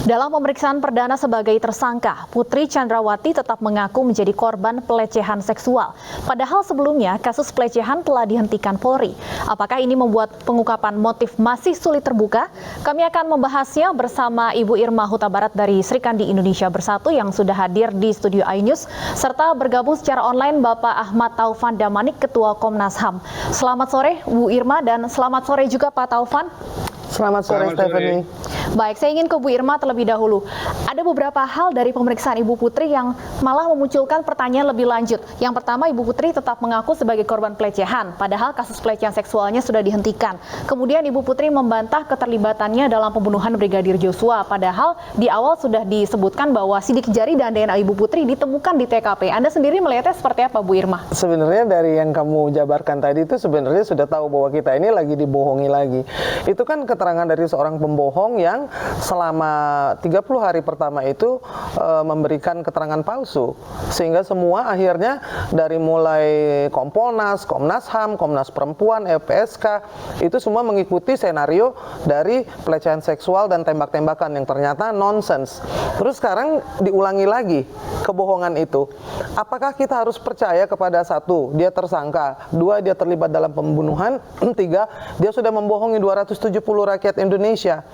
Dalam pemeriksaan perdana sebagai tersangka, Putri Chandrawati tetap mengaku menjadi korban pelecehan seksual. Padahal sebelumnya kasus pelecehan telah dihentikan Polri. Apakah ini membuat pengungkapan motif masih sulit terbuka? Kami akan membahasnya bersama Ibu Irma Huta Barat dari Srikandi Indonesia Bersatu yang sudah hadir di studio iNews, serta bergabung secara online Bapak Ahmad Taufan Damanik, Ketua Komnas HAM. Selamat sore Bu Irma dan selamat sore juga Pak Taufan. Selamat sore, Stephanie. Baik, saya ingin ke Bu Irma terlebih dahulu. Ada beberapa hal dari pemeriksaan Ibu Putri yang malah memunculkan pertanyaan lebih lanjut. Yang pertama, Ibu Putri tetap mengaku sebagai korban pelecehan, padahal kasus pelecehan seksualnya sudah dihentikan. Kemudian Ibu Putri membantah keterlibatannya dalam pembunuhan Brigadir Joshua, padahal di awal sudah disebutkan bahwa sidik jari dan DNA Ibu Putri ditemukan di TKP. Anda sendiri melihatnya seperti apa, Bu Irma? Sebenarnya dari yang kamu jabarkan tadi itu sebenarnya sudah tahu bahwa kita ini lagi dibohongi lagi. Itu kan keterangan dari seorang pembohong yang selama 30 hari pertama itu memberikan keterangan palsu, sehingga semua akhirnya dari mulai Kompolnas, Komnas HAM, Komnas Perempuan, LPSK itu semua mengikuti senario dari pelecehan seksual dan tembak-tembakan yang ternyata nonsens. Terus sekarang diulangi lagi kebohongan itu. Apakah kita harus percaya kepada satu, dia tersangka, dua, dia terlibat dalam pembunuhan, tiga, dia sudah membohongi 270 rakyat Indonesia.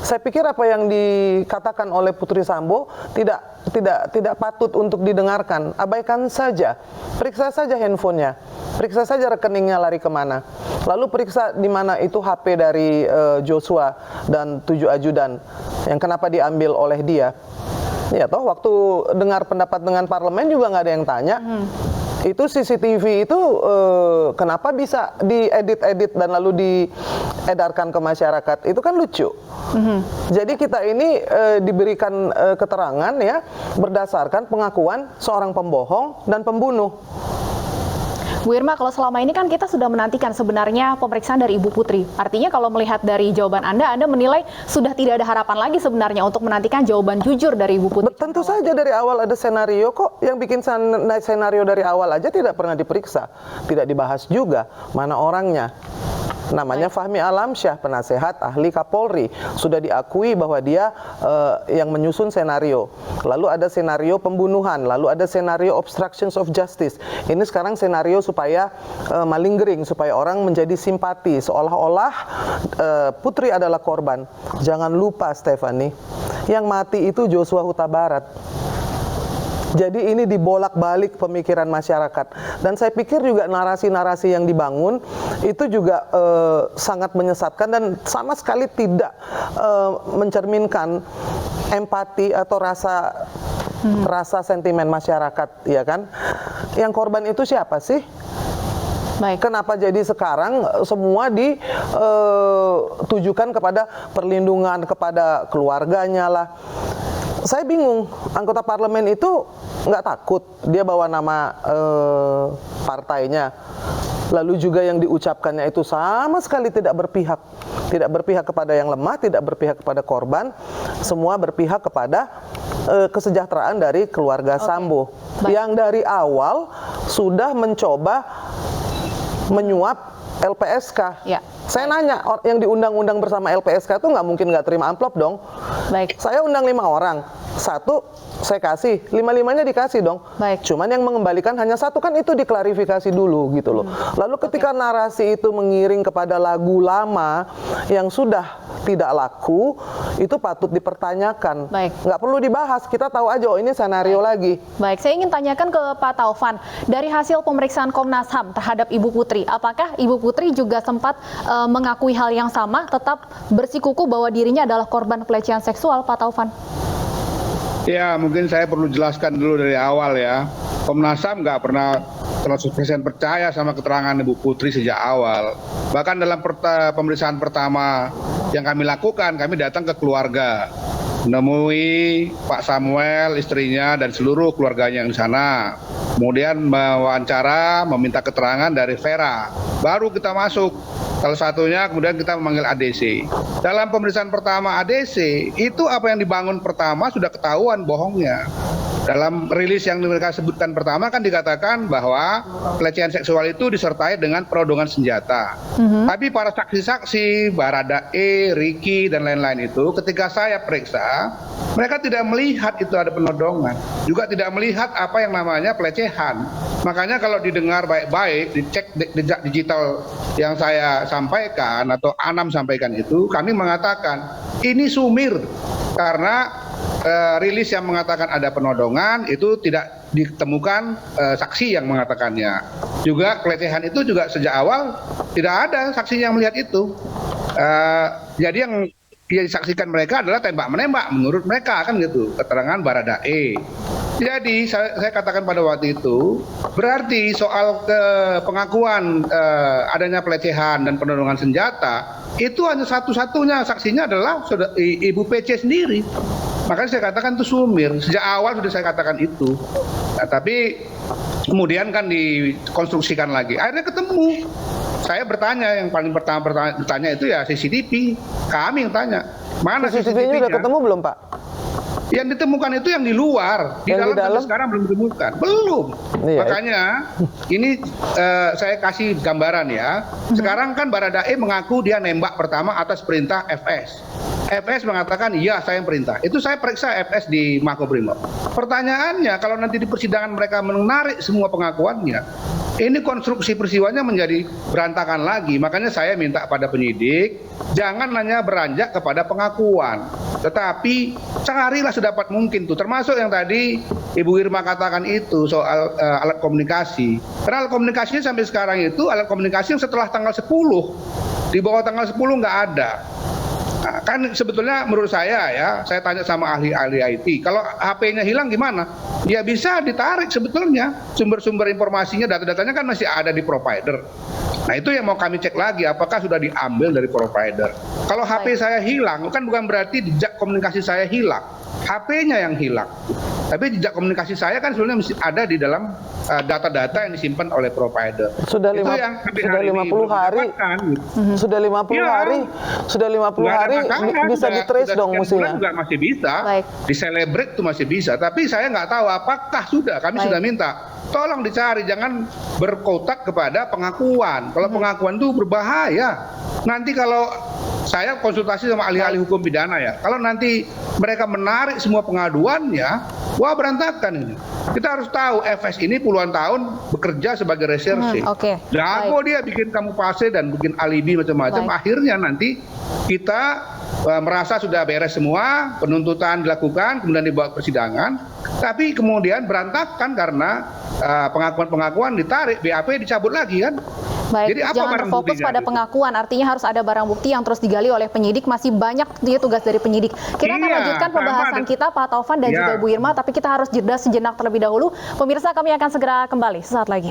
Saya pikir apa yang dikatakan oleh Putri Sambo tidak patut untuk didengarkan. Abaikan saja, periksa saja handphonenya, periksa saja rekeningnya lari kemana, lalu periksa di mana itu HP dari Joshua dan 7 ajudan yang kenapa diambil oleh dia. Ya toh waktu dengar pendapat dengan parlemen juga nggak ada yang tanya. Itu CCTV itu kenapa bisa diedit-edit dan lalu diedarkan ke masyarakat, itu kan lucu. Jadi kita ini diberikan keterangan ya berdasarkan pengakuan seorang pembohong dan pembunuh. Bu Irma, kalau selama ini kan kita sudah menantikan sebenarnya pemeriksaan dari Ibu Putri. Artinya kalau melihat dari jawaban Anda menilai sudah tidak ada harapan lagi sebenarnya untuk menantikan jawaban jujur dari Ibu Putri. Tentu saja dari awal ada senario kok. Yang bikin senario dari awal aja tidak pernah diperiksa. Tidak dibahas juga mana orangnya. Namanya Fahmi Alamsyah, penasehat ahli Kapolri. Sudah diakui bahwa dia yang menyusun senario. Lalu ada senario pembunuhan, lalu ada senario obstructions of justice. Ini sekarang senario supaya malinggering, supaya orang menjadi simpati, seolah-olah Putri adalah korban. Jangan lupa Stephanie, yang mati itu Joshua Huta Barat. Jadi ini dibolak-balik pemikiran masyarakat. Dan saya pikir juga narasi-narasi yang dibangun itu juga sangat menyesatkan dan sama sekali tidak mencerminkan empati atau rasa sentimen masyarakat, ya kan? Yang korban itu siapa sih? Baik. Kenapa jadi sekarang semua ditujukan kepada perlindungan kepada keluarganya lah? Saya bingung, anggota parlemen itu nggak takut dia bawa nama partainya, lalu juga yang diucapkannya itu sama sekali tidak berpihak kepada yang lemah, tidak berpihak kepada korban, semua berpihak kepada kesejahteraan dari keluarga Sambo. Yang dari awal sudah mencoba menyuap LPSK. Ya. Saya nanya, yang diundang-undang bersama LPSK itu nggak mungkin nggak terima amplop dong. Baik. Saya undang 5 orang, satu saya kasih, 5-5-nya dikasih dong. Baik. Cuman yang mengembalikan hanya satu, kan itu diklarifikasi dulu gitu loh. Lalu ketika narasi itu mengiring kepada lagu lama yang sudah tidak laku, itu patut dipertanyakan. Baik. Nggak perlu dibahas, kita tahu aja, oh ini senario lagi. Baik, saya ingin tanyakan ke Pak Taufan, dari hasil pemeriksaan Komnas HAM terhadap Ibu Putri, apakah Ibu Putri juga sempat mengakui hal yang sama, tetap bersikuku bahwa dirinya adalah korban pelecehan seksual, Pak Taufan? Ya, mungkin saya perlu jelaskan dulu dari awal ya. Komnas HAM nggak pernah 100% percaya sama keterangan Ibu Putri sejak awal. Bahkan dalam pemeriksaan pertama yang kami lakukan, kami datang ke keluarga, menemui Pak Samuel, istrinya, dan seluruh keluarganya yang di sana. Kemudian mewawancara, meminta keterangan dari Vera. Baru kita masuk. Salah satunya kemudian kita memanggil ADC. Dalam pemeriksaan pertama ADC, itu apa yang dibangun pertama sudah ketahuan bohongnya. Dalam rilis yang mereka sebutkan pertama kan dikatakan bahwa pelecehan seksual itu disertai dengan penodongan senjata. Tapi para saksi-saksi, Baradae, Ricky, dan lain-lain itu ketika saya periksa, mereka tidak melihat itu ada penodongan. Juga tidak melihat apa yang namanya pelecehan. Makanya kalau didengar baik-baik, dicek jejak digital yang saya sampaikan atau Anam sampaikan itu, kami mengatakan ini sumir karena rilis yang mengatakan ada penodongan itu tidak ditemukan saksi yang mengatakannya. Juga pelecehan itu juga sejak awal tidak ada saksi yang melihat itu. Jadi yang disaksikan mereka adalah tembak-menembak menurut mereka kan gitu, keterangan Baradae. Jadi saya katakan pada waktu itu berarti soal pengakuan adanya pelecehan dan penodongan senjata itu hanya satu-satunya saksinya adalah Ibu PC sendiri. Makanya saya katakan itu sumir. Sejak awal sudah saya katakan itu. Nah, tapi kemudian kan dikonstruksikan lagi. Akhirnya ketemu. Saya bertanya, yang paling pertama bertanya itu ya CCTV. Kami yang tanya. Mana CCTV-nya udah ketemu belum, Pak? Yang ditemukan itu yang di luar, di dalam sampai sekarang belum ditemukan, belum. Iya. Makanya ini saya kasih gambaran ya. Sekarang kan Baradae mengaku dia nembak pertama atas perintah FS. FS mengatakan iya saya yang perintah. Itu saya periksa FS di Makobrimob. Pertanyaannya kalau nanti di persidangan mereka menarik semua pengakuannya, ini konstruksi peristiwanya menjadi berantakan lagi. Makanya saya minta pada penyidik jangan hanya beranjak kepada pengakuan, tetapi carilah sedapat mungkin tuh, termasuk yang tadi Ibu Irma katakan itu soal alat komunikasi. Karena alat komunikasinya sampai sekarang itu alat komunikasi yang setelah tanggal 10, di bawah tanggal 10 nggak ada. Nah, kan sebetulnya menurut saya ya, saya tanya sama ahli-ahli IT, kalau HP-nya hilang gimana? Ya bisa ditarik sebetulnya, sumber-sumber informasinya, data-datanya kan masih ada di provider. Nah itu yang mau kami cek lagi, apakah sudah diambil dari provider. Kalau HP saya hilang, kan bukan berarti jejak komunikasi saya hilang, HP-nya yang hilang. Tapi jejak komunikasi saya kan sebenarnya masih ada di dalam data-data yang disimpan oleh provider. Sudah 50 hari. Sudah 50 hari. Sudah 50 hari bisa di-trace dong musuhnya. Juga masih bisa. Di-celebrate itu masih bisa. Tapi saya nggak tahu apakah sudah. Kami sudah minta. Tolong dicari, jangan berkotak kepada pengakuan. Kalau pengakuan itu berbahaya. Nanti kalau saya konsultasi sama ahli-ahli hukum pidana ya, kalau nanti mereka menarik semua pengaduannya, wah berantakan ini. Kita harus tahu FS ini puluhan tahun bekerja sebagai reserse. Jago dia bikin kamuflase dan bikin alibi macam-macam. Akhirnya nanti kita merasa sudah beres semua, penuntutan dilakukan, kemudian dibawa ke persidangan, tapi kemudian berantakan karena pengakuan-pengakuan ditarik, BAP dicabut lagi kan. Jadi apa jangan terfokus pada pengakuan, artinya harus ada barang bukti yang terus digali oleh penyidik. Masih banyak dia tugas dari penyidik. Kita akan lanjutkan pembahasan kita Pak Taufan dan juga Bu Irma, tapi kita harus jeda sejenak terlebih dahulu. Pemirsa, kami akan segera kembali sesaat lagi.